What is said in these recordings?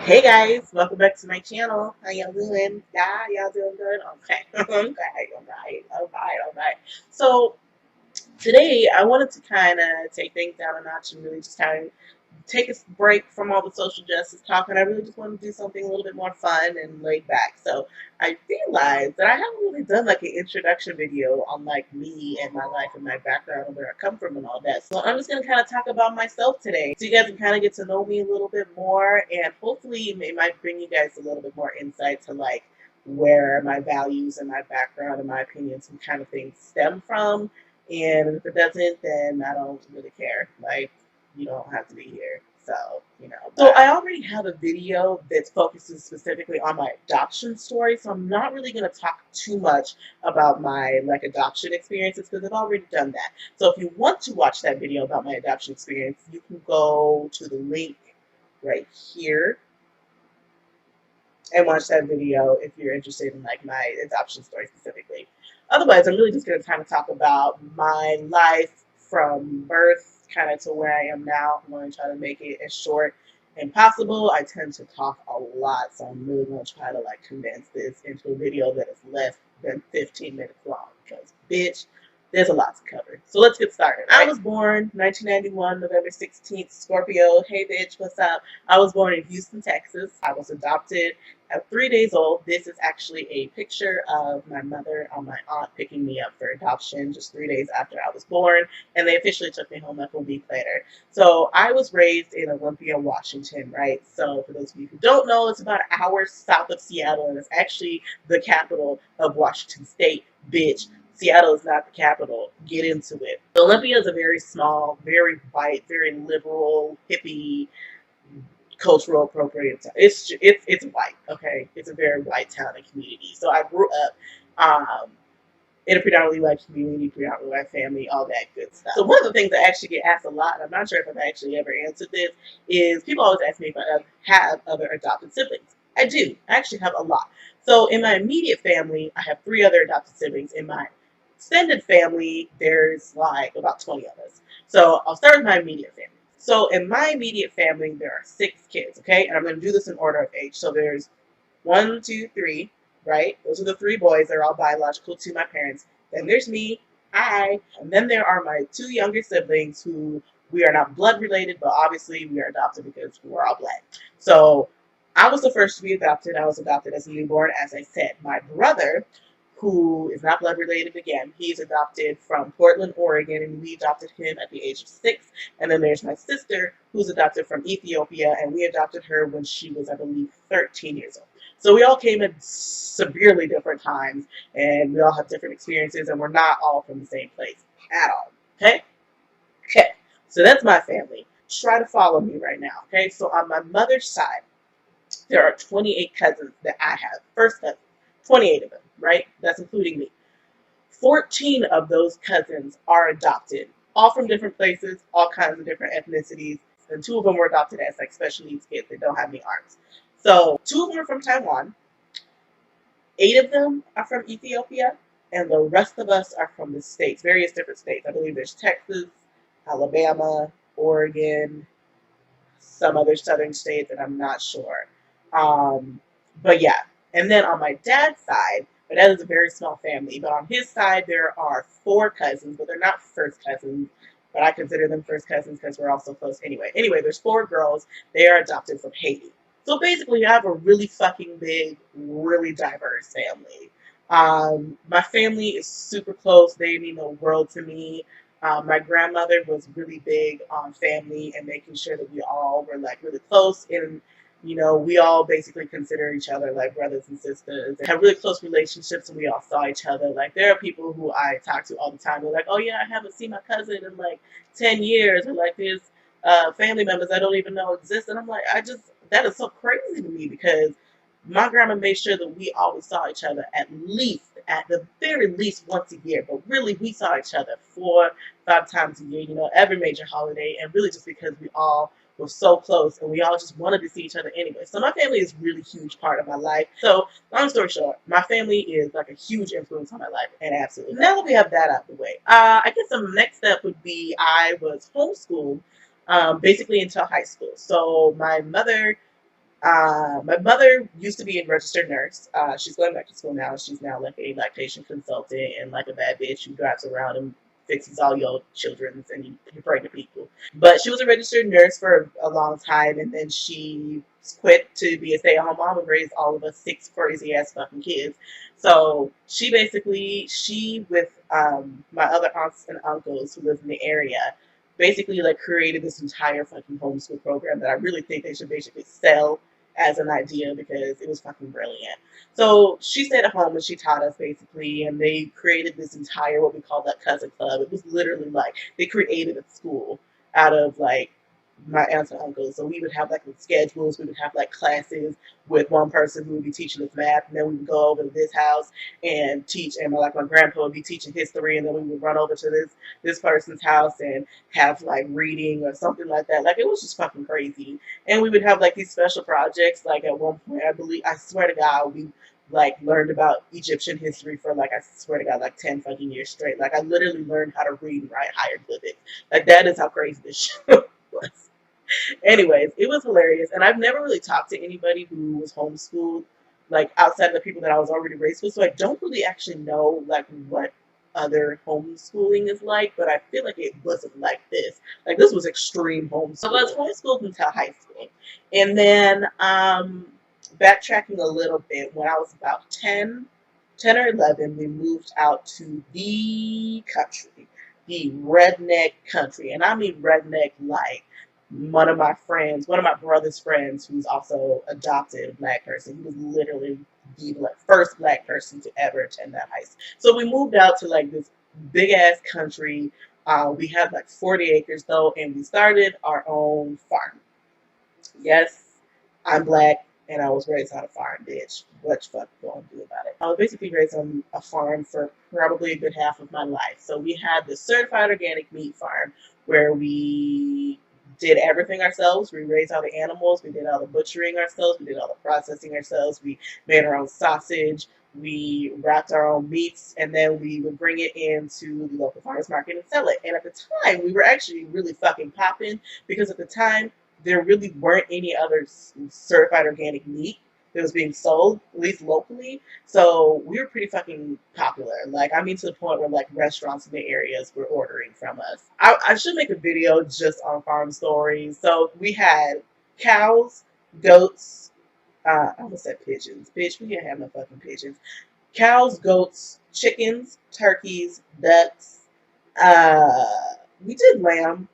Hey guys, welcome back to my channel. How y'all doing? Yeah, y'all doing good? Okay. Okay, all right. So today I wanted to kind of take things down a notch and really just kind of take a break from all the social justice talk, and I really just want to do something a little bit more fun and laid back. So I realized that I haven't really done like an introduction video on like me and my life and my background and where I come from and all that. So I'm just gonna kind of talk about myself today, so you guys can kind of get to know me a little bit more, and hopefully it might bring you guys a little bit more insight to like where my values and my background and my opinions and kind of things stem from. And if it doesn't, then I don't really care. Like, you don't have to be here. So, So I already have a video that focuses specifically on my adoption story. So I'm not really going to talk too much about my like adoption experiences because I've already done that. So if you want to watch that video about my adoption experience, you can go to the link right here and watch that video if you're interested in like my adoption story specifically. Otherwise, I'm really just going to kind of talk about my life from birth kind of to where I am now. I'm going to try to make it as short and possible. I tend to talk a lot, so I'm really going to try to like condense this into a video that is less than 15 minutes long because, bitch, there's a lot to cover. So let's get started. Right? I was born 1991, November 16th, Scorpio. Hey, bitch, what's up? I was born in Houston, Texas. I was adopted at 3 days old. This is actually a picture of my mother and my aunt picking me up for adoption just 3 days after I was born, and they officially took me home like a week later. So I was raised in Olympia, Washington, right? So for those of you who don't know, it's about an hour south of Seattle, and it's actually the capital of Washington State, bitch. Seattle is not the capital. Get into it. Olympia is a very small, very white, very liberal, hippie, cultural appropriate town. It's white, okay? It's a very white town and community. So I grew up in a predominantly white community, predominantly white family, all that good stuff. So one of the things I actually get asked a lot, and I'm not sure if I've actually ever answered this, is people always ask me if I have other adopted siblings. I do. I actually have a lot. So in my immediate family, I have 3 other adopted siblings. In my extended family, there's like about 20 of us. So I'll start with my immediate family. So in my immediate family, there are 6 kids, okay? And I'm going to do this in order of age. So there's 1, 2, 3, right? Those are the 3 boys. They're all biological to my parents. Then there's me, and then there are my 2 younger siblings who we are not blood related, but obviously we are adopted because we're all black. So I was the first to be adopted. I was adopted as a newborn, as I said. My brother, who is not blood related again, he's adopted from Portland, Oregon, and we adopted him at the age of 6. And then there's my sister, who's adopted from Ethiopia, and we adopted her when she was, I believe, 13 years old. So we all came at severely different times, and we all have different experiences, and we're not all from the same place at all. Okay? Okay. So that's my family. Try to follow me right now. Okay? So on my mother's side, there are 28 cousins that I have. First cousins, 28 of them, right? That's including me. 14 of those cousins are adopted, all from different places, all kinds of different ethnicities, and 2 of them were adopted as like special needs kids that don't have any arms. So 2 of them are from Taiwan, 8 of them are from Ethiopia, and the rest of us are from the states, various different states. I believe there's Texas, Alabama, Oregon, some other southern state that I'm not sure. But yeah, and then on my dad's side, my dad is a very small family, but on his side there are 4 cousins, but they're not first cousins, but I consider them first cousins because we're all so close anyway. Anyway, there's 4 girls. They are adopted from Haiti. So basically, I have a really fucking big, really diverse family. My family is super close. They mean the world to me. My grandmother was really big on family and making sure that we all were like really close, and we all basically consider each other like brothers and sisters and have really close relationships, and we all saw each other. Like, there are people who I talk to all the time. They're like, oh yeah, I haven't seen my cousin in like 10 years, or like there's family members I don't even know exist. And I'm like, that is so crazy to me because my grandma made sure that we always saw each other at the very least once a year, but really we saw each other 4, 5 times a year, every major holiday, and really just because we all were so close and we all just wanted to see each other anyway. So my family is a really huge part of my life. So long story short, my family is like a huge influence on my life, and absolutely. Now that we have that out of the way, I guess the next step would be I was homeschooled basically until high school. So my mother My mother used to be a registered nurse. She's going back to school now. She's now like a lactation consultant and like a bad bitch who drives around and fixes all your children's and you pregnant people. But she was a registered nurse for a long time, and then she quit to be a stay-at-home mom and raised all of us six crazy ass fucking kids. So she with my other aunts and uncles who live in the area basically like created this entire fucking homeschool program that I really think they should basically sell as an idea because it was fucking brilliant. So she stayed at home and she taught us basically, and they created this entire what we call that cousin club. It was literally like they created a school out of like my aunts and uncles. So we would have like schedules, we would have like classes with one person who would be teaching us math, and then we would go over to this house and teach, and my grandpa would be teaching history, and then we would run over to this person's house and have like reading or something like that. Like it was just fucking crazy. And we would have like these special projects. Like at one point, I swear to God, we like learned about Egyptian history for like I swear to God like 10 fucking years straight. Like I literally learned how to read and write hieroglyphics. Like that is how crazy this shit was. Anyways, it was hilarious, and I've never really talked to anybody who was homeschooled, like outside of the people that I was already raised with. So I don't really actually know like what other homeschooling is like, but I feel like it wasn't like this. Like this was extreme homeschooling. So I was homeschooled until high school, and then backtracking a little bit, when I was about 10 or 11, we moved out to the country, the redneck country, and I mean redneck like one of my brother's friends, who's also adopted a black person. He was literally the first black person to ever attend that high school. So we moved out to like this big ass country. We had like 40 acres though, and we started our own farm. Yes, I'm black and I was raised on a farm, bitch. What you fuck gonna do about it? I was basically raised on a farm for probably a good half of my life. So we had the certified organic meat farm where we did everything ourselves. We raised all the animals, we did all the butchering ourselves, we did all the processing ourselves, we made our own sausage, we wrapped our own meats, and then we would bring it into the local farmers market and sell it. And at the time, we were actually really fucking popping because at the time there really weren't any other certified organic meat that was being sold, at least locally. So we were pretty fucking popular. Like, I mean, to the point where like restaurants in the areas were ordering from us. I should make a video just on farm stories. So we had cows, goats, I almost said pigeons. Bitch, we didn't have no fucking pigeons. Cows, goats, chickens, turkeys, ducks. Uh, we did lamb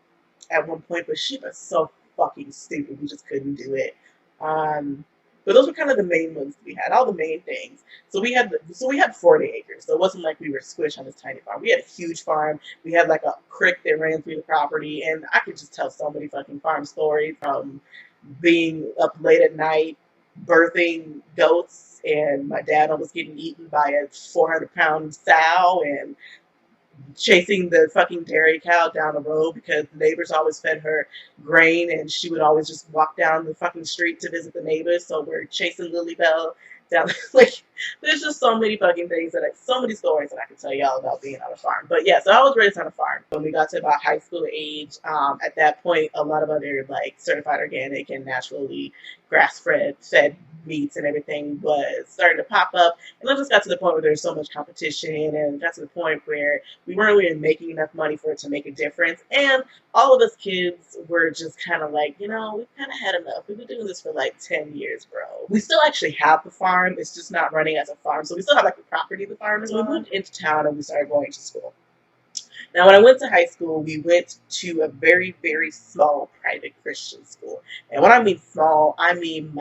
at one point, but sheep are so fucking stupid. We just couldn't do it. But those were kind of the main ones we had, all the main things. So we had 40 acres. So it wasn't like we were squished on this tiny farm. We had a huge farm. We had like a creek that ran through the property, and I could just tell so many fucking farm stories from being up late at night, birthing goats, and my dad almost getting eaten by a 400-pound sow, and chasing the fucking dairy cow down the road because the neighbors always fed her grain and she would always just walk down the fucking street to visit the neighbors. So we're chasing Lily Bell down. Like, there's just so many fucking things so many stories that I can tell y'all about being on a farm. But yeah, so I was raised on a farm. When we got to about high school age, at that point, a lot of other like certified organic and naturally grass-fed meats and everything was starting to pop up. And it just got to the point where there's so much competition, and it got to the point where we weren't really making enough money for it to make a difference. And all of us kids were just kind of like, we've kind of had enough. We've been doing this for like 10 years, bro. We still actually have the farm. It's just not running as a farm. So we still have like the property of the farm. So we moved into town and we started going to school. Now, when I went to high school, we went to a very, very small private Christian school. And when I mean small, I mean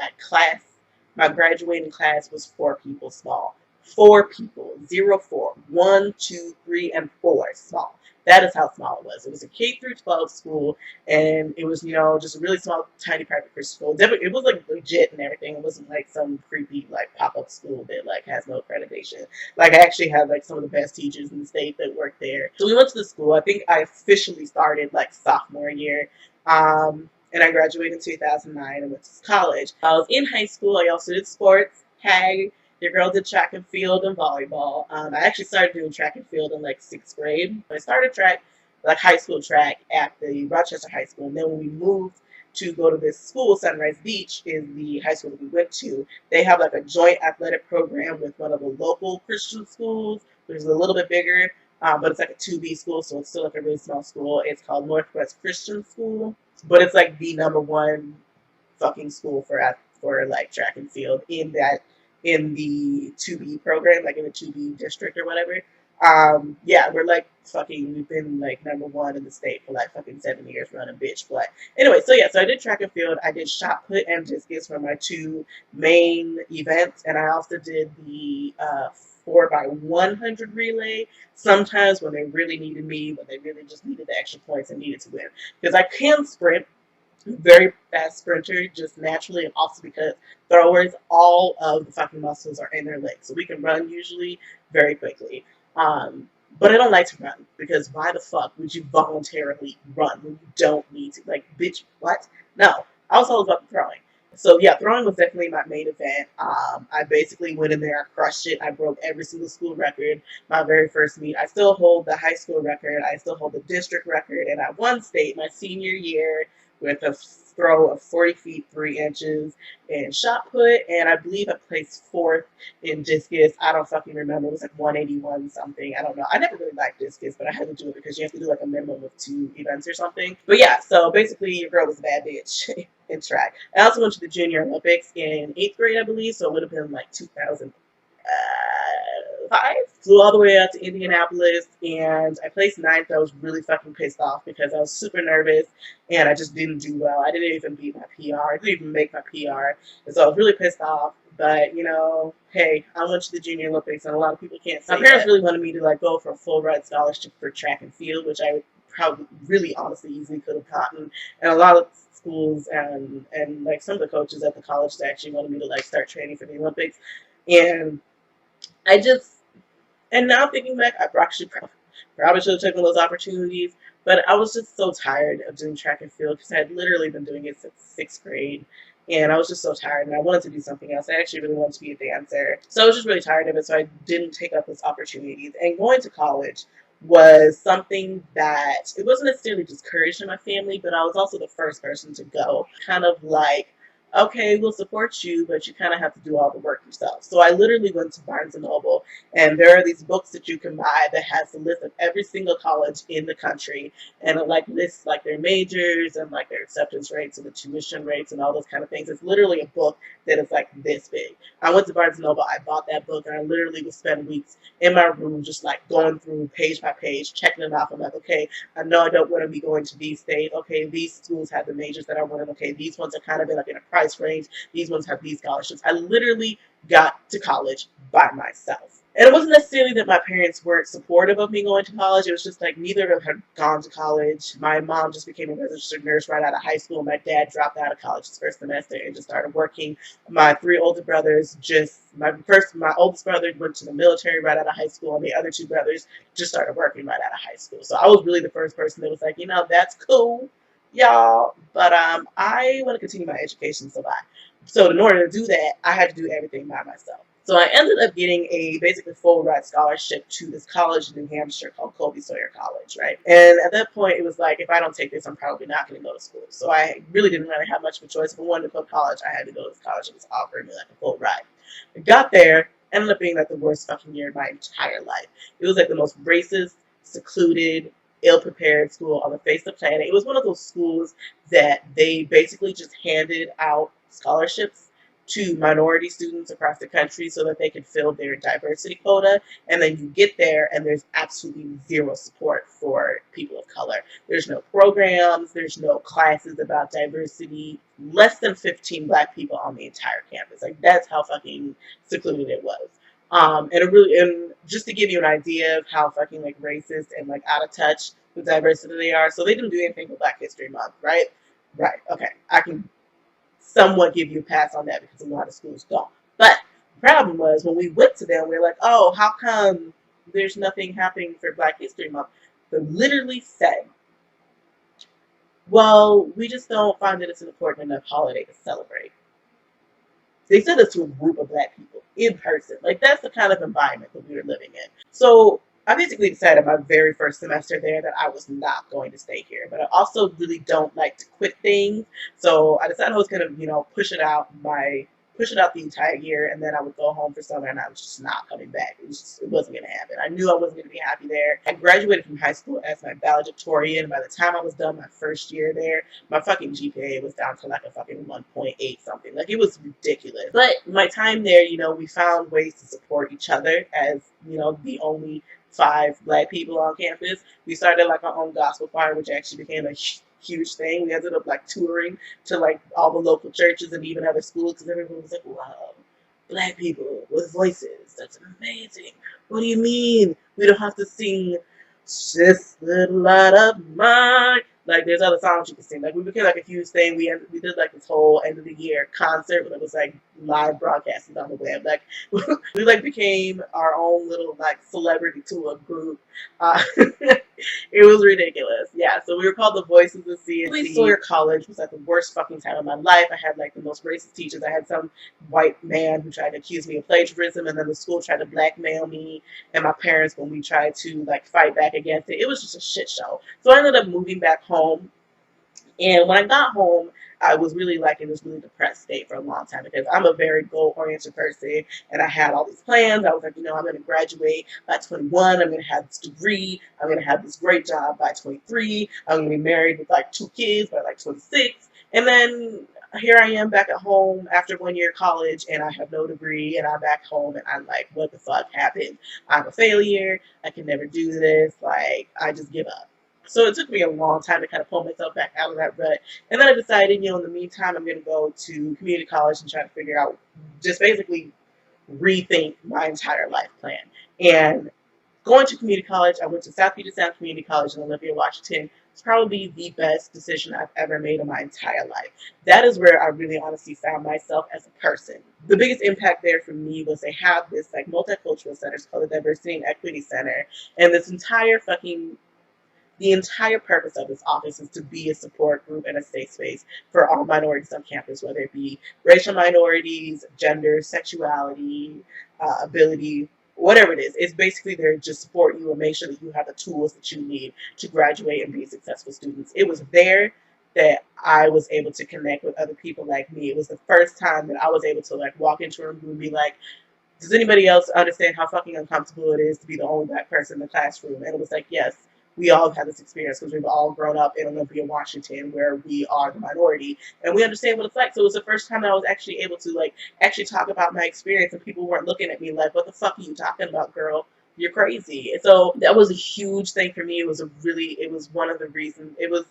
my graduating class was 4 people small. 4 people, 0, 4, 1, 2, 3, and 4 small. That is how small it was. It was a K through 12 school, and it was, just a really small, tiny private Christian school. It was like legit and everything. It wasn't like some creepy like pop-up school that like has no accreditation. Like I actually had like some of the best teachers in the state that worked there. So we went to the school. I think I officially started like sophomore year. And I graduated in 2009 and went to college. I was in high school. I also did sports. Hey, your girl did track and field and volleyball. I actually started doing track and field in like 6th grade. I started track, like high school track at the Rochester High School. And then when we moved to go to this school. Sunrise Beach is the high school that we went to. They have like a joint athletic program with one of the local Christian schools, which is a little bit bigger, but it's like a 2B school, so it's still like a really small school. It's called Northwest Christian School, but it's like the number one fucking school for like track and field in the 2B program, like in the 2B district or whatever. Yeah, we're like fucking, we've been like number one in the state for like fucking 7 years running, bitch. But anyway, so yeah, so I did track and field. I did shot put and discus for my two main events, and I also did the 4x100 relay. Sometimes when they really needed me, when they really just needed the extra points and needed to win, because I can sprint, very fast sprinter, just naturally, and also because throwers, all of the fucking muscles are in their legs, so we can run usually very quickly. But I don't like to run, because why the fuck would you voluntarily run when you don't need to? Like, bitch, what? No, I was all about throwing. So yeah, throwing was definitely my main event. I basically went in there, I crushed it. I broke every single school record my very first meet. I still hold the high school record. I still hold the district record, and I won state my senior year with a throw of 40 feet 3 inches in shot put, and I believe I placed fourth in discus. I don't fucking remember. It was like 181 something. I don't know. I never really liked discus, but I had to do it because you have to do like a minimum of 2 events or something. But yeah, so basically your girl was a bad bitch in track. I also went to the Junior Olympics in 8th grade, I believe, so it would have been like 2005. Flew all the way out to Indianapolis, and I placed 9th. I was really fucking pissed off because I was super nervous and I just didn't do well. I didn't even beat my PR. I didn't even make my PR. And so I was really pissed off. But, you know, hey, I went to the Junior Olympics, and a lot of people can't say that. My parents really wanted me to like go for a full ride scholarship for track and field, which I probably really honestly easily could have gotten. And a lot of schools and like some of the coaches at the colleges actually wanted me to like start training for the Olympics. And I just, and now thinking back, I probably should have taken those opportunities, but I was just so tired of doing track and field because I had literally been doing it since 6th grade, and I was just so tired, and I wanted to do something else. I actually really wanted to be a dancer, so I was just really tired of it, so I didn't take up those opportunities. And going to college was something that, it wasn't necessarily discouraged in my family, but I was also the first person to go. Kind of like, okay, we'll support you, but you kind of have to do all the work yourself. So I literally went to Barnes & Noble, and there are these books that you can buy that has a list of every single college in the country, and it like lists like their majors and like their acceptance rates and the tuition rates and all those kind of things. It's literally a book that is like this big. I went to Barnes & Noble, I bought that book, and I literally would spend weeks in my room just like going through page by page, checking it off. I'm like, okay, I know I don't want to be going to these states. Okay, these schools have the majors that I wanted. Okay, these ones are kind of in like in a price range. These ones have these scholarships. I literally got to college by myself. And it wasn't necessarily that my parents weren't supportive of me going to college. It was just like neither of them had gone to college. My mom just became a registered nurse right out of high school. My dad dropped out of college his first semester and just started working. My 3 older brothers my oldest brother went to the military right out of high school, and the other 2 brothers just started working right out of high school. So I was really the first person that was like, you know, that's cool, y'all, but I want to continue my education, so bye. So in order to do that, I had to do everything by myself. So I ended up getting a basically full ride scholarship to this college in New Hampshire called Colby Sawyer College, right? And at that point, it was like, if I don't take this, I'm probably not going to go to school. So I really didn't really have much of a choice. If I wanted to go to college, I had to go to college. It was offering me like a full ride. I got there, ended up being like the worst fucking year of my entire life. It was like the most racist, secluded, ill-prepared school on the face of the planet. It was one of those schools that they basically just handed out scholarships to minority students across the country so that they could fill their diversity quota. And then you get there and there's absolutely zero support for people of color. There's no programs, there's no classes about diversity, less than 15 black people on the entire campus. Like, that's how fucking secluded it was. And just to give you an idea of how fucking like racist and like out of touch with diversity they are, so they didn't do anything for Black History Month, right? Right. Okay, I can somewhat give you a pass on that because a lot of schools don't. But the problem was when we went to them, we were like, oh, how come there's nothing happening for Black History Month? They literally said, well, we just don't find that it's an important enough holiday to celebrate. They said this to a group of black people in person. Like, that's the kind of environment that we were living in. So I basically decided my very first semester there that I was not going to stay here. But I also really don't like to quit things. So I decided I was gonna, push it out the entire year, and then I would go home for summer, and I was just not coming back. It wasn't gonna happen. I knew I wasn't gonna be happy there. I graduated from high school as my valedictorian. By the time I was done my first year there, my fucking GPA was down to like a fucking 1.8 something. Like, it was ridiculous. But my time there, we found ways to support each other as, the only 5 Black people on campus. We started like our own gospel choir, which actually became a huge thing. We ended up like touring to like all the local churches and even other schools because everyone was like, "Wow, Black people with voices. That's amazing. What do you mean? We don't have to sing this little light of mine." Like, there's other songs you can sing. Like, we became like a huge thing. We did like this whole end of the year concert that was like live broadcasting on the web. Like, we like became our own little like celebrity tour group. It was ridiculous. Yeah, so we were called the Voices of CNC. Sawyer College was like the worst fucking time of my life. I had like the most racist teachers. I had some white man who tried to accuse me of plagiarism, and then the school tried to blackmail me and my parents when we tried to like fight back against it. It was just a shit show. So I ended up moving back home, and when I got home, I was really like in this really depressed state for a long time because I'm a very goal-oriented person, and I had all these plans. I was like, I'm going to graduate by 21. I'm going to have this degree. I'm going to have this great job by 23. I'm going to be married with like 2 kids by like 26. And then here I am back at home after 1 year of college, and I have no degree, and I'm back home, and I'm like, what the fuck happened? I'm a failure. I can never do this. Like, I just give up. So it took me a long time to kind of pull myself back out of that rut. And then I decided, in the meantime, I'm going to go to community college and try to figure out, just basically rethink my entire life plan. And going to community college, I went to South Puget Sound Community College in Olympia, Washington. It's probably the best decision I've ever made in my entire life. That is where I really honestly found myself as a person. The biggest impact there for me was they have this like multicultural center. It's called the Diversity and Equity Center. And this entire fucking the entire purpose of this office is to be a support group and a safe space for all minorities on campus, whether it be racial minorities, gender, sexuality, ability, whatever it is. It's basically there to just support you and make sure that you have the tools that you need to graduate and be successful students. It was there that I was able to connect with other people like me. It was the first time that I was able to like walk into a room and be like, does anybody else understand how fucking uncomfortable it is to be the only Black person in the classroom? And it was like, yes, we all have had this experience because we've all grown up in Olympia, Washington, where we are the minority, and we understand what it's like. So it was the first time that I was actually able to like actually talk about my experience, and people weren't looking at me like, "What the fuck are you talking about, girl? You're crazy." And so that was a huge thing for me. It was one of the reasons. It was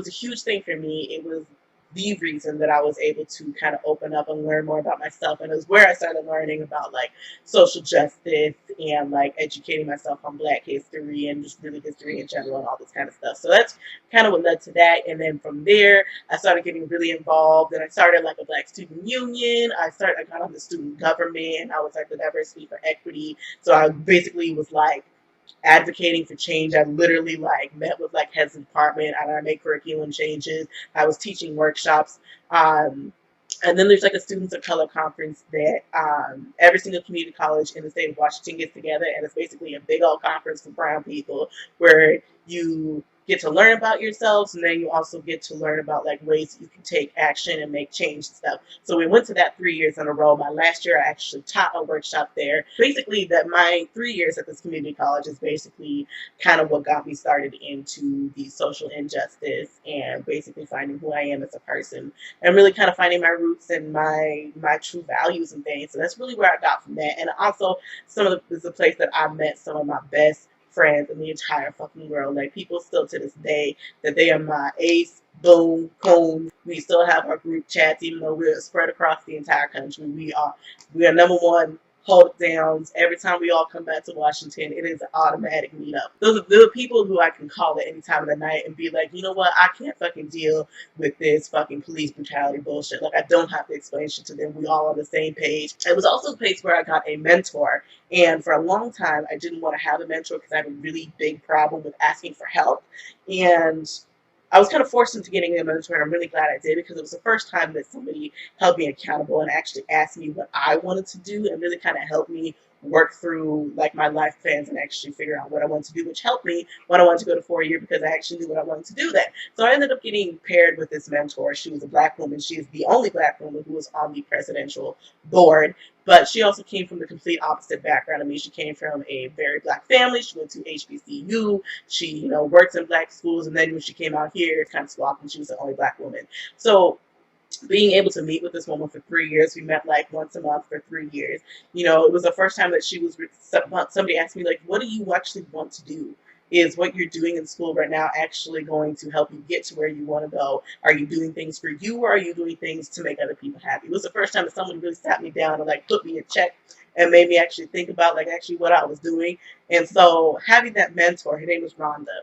a huge thing for me. It was the reason that I was able to kind of open up and learn more about myself. And it was where I started learning about like social justice and like educating myself on Black history and just really history in general and all this kind of stuff. So that's kind of what led to that. And then from there, I started getting really involved, and I started like a Black student union. I got on the student government, and I was like the diversity for equity. So I basically was like advocating for change. I literally like met with like heads of department, and I made curriculum changes. I was teaching workshops. And then there's like a Students of Color conference that every single community college in the state of Washington gets together, and it's basically a big old conference for brown people where you get to learn about yourselves, and then you also get to learn about like ways that you can take action and make change and stuff. So we went to that 3 years in a row. My last year I actually taught a workshop there. Basically that my 3 years at this community college is basically kind of what got me started into the social injustice and basically finding who I am as a person and really kind of finding my roots and my true values and things. So that's really where I got from that. And also it's a place that I met some of my best friends in the entire fucking world. Like, people still to this day that they are my ace, boom, coon. We still have our group chats, even though we're spread across the entire country. We are number one hold it downs. Every time we all come back to Washington, it is an automatic meetup. Those are the people who I can call at any time of the night and be like, you know what, I can't fucking deal with this fucking police brutality bullshit. Like, I don't have to explain shit to them. We all on the same page. It was also a place where I got a mentor. And for a long time, I didn't want to have a mentor because I had a really big problem with asking for help. And I was kind of forced into getting a mentor, and I'm really glad I did because it was the first time that somebody held me accountable and actually asked me what I wanted to do and really kind of helped me work through like my life plans and actually figure out what I wanted to do, which helped me when I wanted to go to 4 year because I actually knew what I wanted to do then. So I ended up getting paired with this mentor. She was a black woman. She is the only black woman who was on the presidential board, but she also came from the complete opposite background of me. She came from a very black family. She went to HBCU. She, works in black schools, and then when she came out here, it kind of swapped, and she was the only black woman. So being able to meet with this woman for 3 years, we met like once a month for 3 years. It was the first time that she was, somebody asked me, like, what do you actually want to do? Is what you're doing in school right now actually going to help you get to where you want to go? Are you doing things for you, or are you doing things to make other people happy? It was the first time that someone really sat me down and like put me in check and made me actually think about like actually what I was doing. And so having that mentor, her name was Rhonda,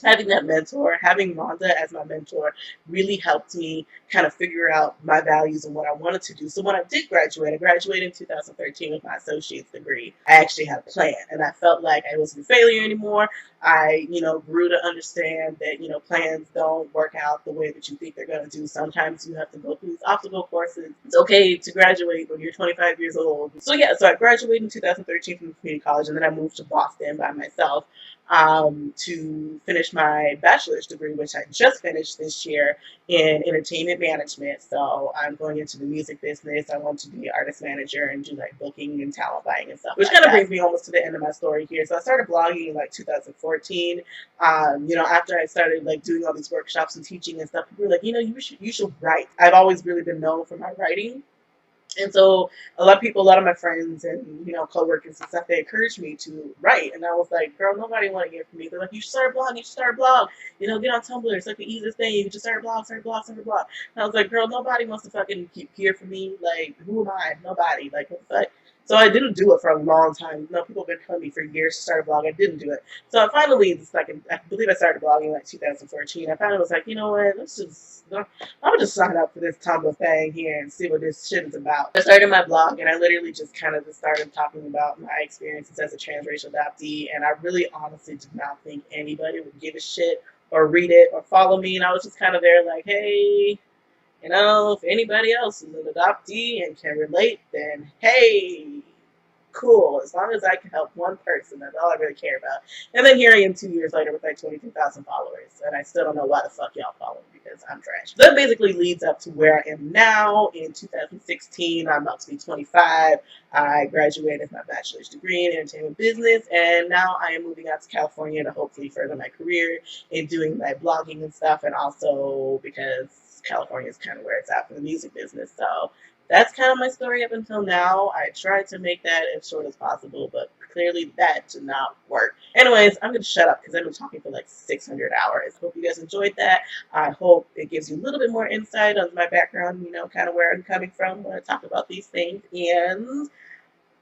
having that mentor, having Rhonda as my mentor, really helped me kind of figure out my values and what I wanted to do. So when I did graduate, I graduated in 2013 with my associate's degree. I actually had a plan, and I felt like I wasn't a failure anymore. I, grew to understand that, plans don't work out the way that you think they're going to do. Sometimes you have to go through these obstacle courses. It's okay to graduate when you're 25 years old. So yeah, so I graduated in 2013 from community college, and then I moved to Boston by myself to finish my bachelor's degree, which I just finished this year in entertainment management. So I'm going into the music business. I want to be an artist manager and do like booking and talent buying and stuff. Which kind of brings me almost to the end of my story here. So I started blogging in like 2014. After I started like doing all these workshops and teaching and stuff, people were like, you should write. I've always really been known for my writing. And so a lot of people, a lot of my friends and, coworkers and stuff, they encouraged me to write. And I was like, girl, nobody want to hear from me. They're like, you should start a blog, you should start a blog. Get on Tumblr. It's like the easiest thing. You can just start a blog, start a blog, start a blog. And I was like, girl, nobody wants to fucking hear from me. Like, who am I? Nobody. Like, what the fuck? So I didn't do it for a long time. People have been telling me for years to start a blog. I didn't do it. So I finally, I believe I started blogging in like 2014. I finally was like, you know what, I'm gonna just sign up for this Tumblr thing here and see what this shit is about. I started my blog, and I literally just kind of just started talking about my experiences as a transracial adoptee, and I really honestly did not think anybody would give a shit or read it or follow me, and I was just kind of there like, hey, if anybody else is an adoptee and can relate, then hey, cool. As long as I can help one person, that's all I really care about. And then here I am 2 years later with like 22,000 followers, and I still don't know why the fuck y'all follow me because I'm trash. So that basically leads up to where I am now. In 2016, I'm about to be 25. I graduated with my bachelor's degree in entertainment business, and now I am moving out to California to hopefully further my career in doing my blogging and stuff, and also because California is kind of where it's at for the music business. So that's kind of my story up until now. I tried to make that as short as possible, but clearly that did not work. Anyways, I'm going to shut up because I've been talking for like 600 hours. Hope you guys enjoyed that. I hope it gives you a little bit more insight on my background, kind of where I'm coming from when I talk about these things. And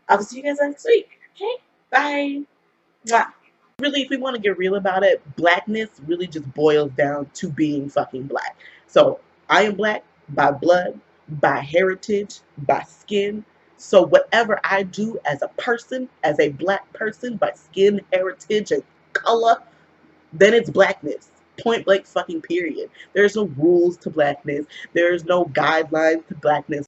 I'll see you guys next week. Okay? Bye. Mwah. Really, if we want to get real about it, blackness really just boils down to being fucking black. So I am black by blood, by heritage, by skin. So whatever I do as a person, as a black person, by skin, heritage, and color, then it's blackness. Point blank fucking period. There's no rules to blackness. There's no guidelines to blackness.